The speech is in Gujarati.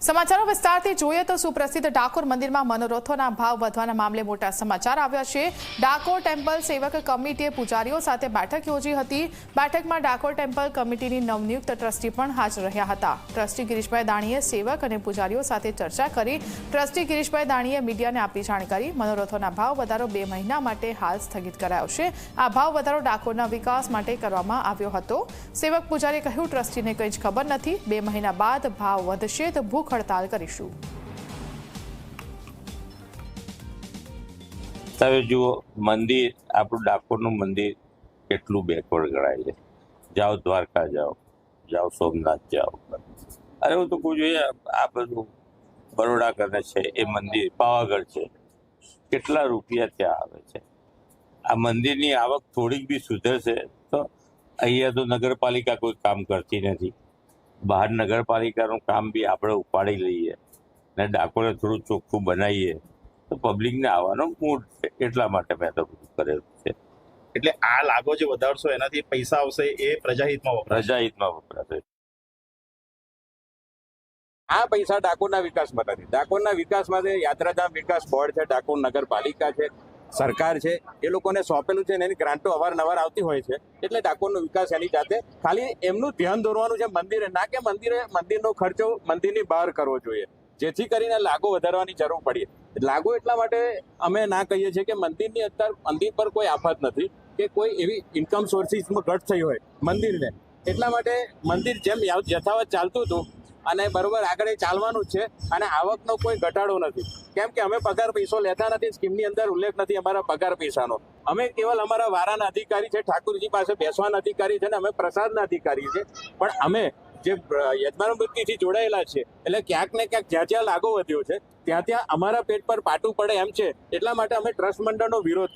સમાચારો વિસ્તારથી જોઈએ તો સુપ્રસિદ્ધ ડાકોર મંદિરમાં મનોરથોના ભાવ વધવાના મામલે મોટા સમાચાર આવ્યા છે। ડાકોર ટેમ્પલ સેવક કમિટીએ પૂજારીઓ સાથે બેઠક યોજી હતી। બેઠકમાં ડાકોર ટેમ્પલ કમિટીની નવનિયુક્ત ટ્રસ્ટી પણ હાજર રહ્યા હતા। ટ્રસ્ટી ગિરીશભાઈ દાણીએ સેવક અને પૂજારીઓ સાથે ચર્ચા કરી। ટ્રસ્ટી ગિરીશભાઈ દાણીએ મીડિયાને આપી જાણકારી। મનોરથોના ભાવ વધારો 2 મહિના માટે હાલ સ્થગિત કરાયો છે। આ ભાવ વધારો ડાકોરના વિકાસ માટે કરવામાં આવ્યો હતો। સેવક પૂજારીએ કહ્યું, ટ્રસ્ટીને કંઈ જ ખબર નથી। 2 મહિના બાદ ભાવ વધશે તો ભૂખ હડતાલ કરીશું। તમે જુઓ, મંદિર આપણું ડાકોરનું મંદિર કેટલું બેકવર્ડ ગણાય છે। જાઓ દ્વારકા જાઓ સોમનાથ જાઓ। અરે હું તો કહું જોઈએ, આ બધું બરોડા કરે છે એ મંદિર પાવાગઢ છે, કેટલા રૂપિયા ત્યાં આવે છે। આ મંદિરની આવક થોડીક બી સુધરશે તો અહીંયા તો નગરપાલિકા કોઈ કામ કરતી નથી। બહાર નગરપાલિકાનું કામ બી આપણે ઉપાડી લઈએ ને ડાકોરે થોડું ચોખ્ખું બનાવીએ તો પબ્લિકને આવવાનો મૂડ છે। એટલા માટે મેં તો બધું કરેલું છે। એટલે આ લાગો જે વધારશો એનાથી પૈસા આવશે એ પ્રજાહિતમાં વપરાશે। પ્રજાહિતમાં વપરાશે। આ પૈસા ડાકોરના વિકાસમાં નથી। ડાકોરના વિકાસ માટે યાત્રાધામ વિકાસ બોર્ડ છે, ડાકોર નગરપાલિકા છે, સરકાર છે, એ લોકોને સોંપેલું છે ને એની ગ્રાન્ટો અવારનવાર આવતી હોય છે। એટલે ડાકોરનો વિકાસ એની જાતે ખાલી એમનું ધ્યાન દોરવાનું છે મંદિરે, ના કે મંદિરનો ખર્ચો મંદિરની બહાર કરવો જોઈએ, જેથી કરીને લાગો વધારવાની જરૂર પડી। લાગો એટલા માટે અમે ના કહીએ છીએ કે મંદિરની અત્યારે મંદિર પર કોઈ આફત નથી કે કોઈ એવી ઇન્કમ સોર્સિસમાં ઘટ થઈ હોય મંદિરને, એટલા માટે મંદિર જેમ યથાવત ચાલતું હતું અને બરોબર આગળ ચાલવાનું જ છે અને આવકનો કોઈ ઘટાડો નથી। કેમ કે અમે પગાર પૈસો લેતા નથી, સ્કીમની અંદર ઉલ્લેખ નથી અમારા પગાર પૈસાનો। અમે કેવલ અમારા વારાના અધિકારી છે, ઠાકુરજી પાસે બેસવાના અધિકારી છે ને અમે પ્રસાદના અધિકારી છે। પણ અમે જે યજમાન વૃત્તિથી જોડાયેલા છે એટલે ક્યાંક ને ક્યાંક જ્યાં જ્યાં લાગો વધ્યો છે ત્યાં અમારા પેટ પર પાટું પડે એમ છે। એટલા માટે અમે ટ્રસ્ટ મંડળનો વિરોધ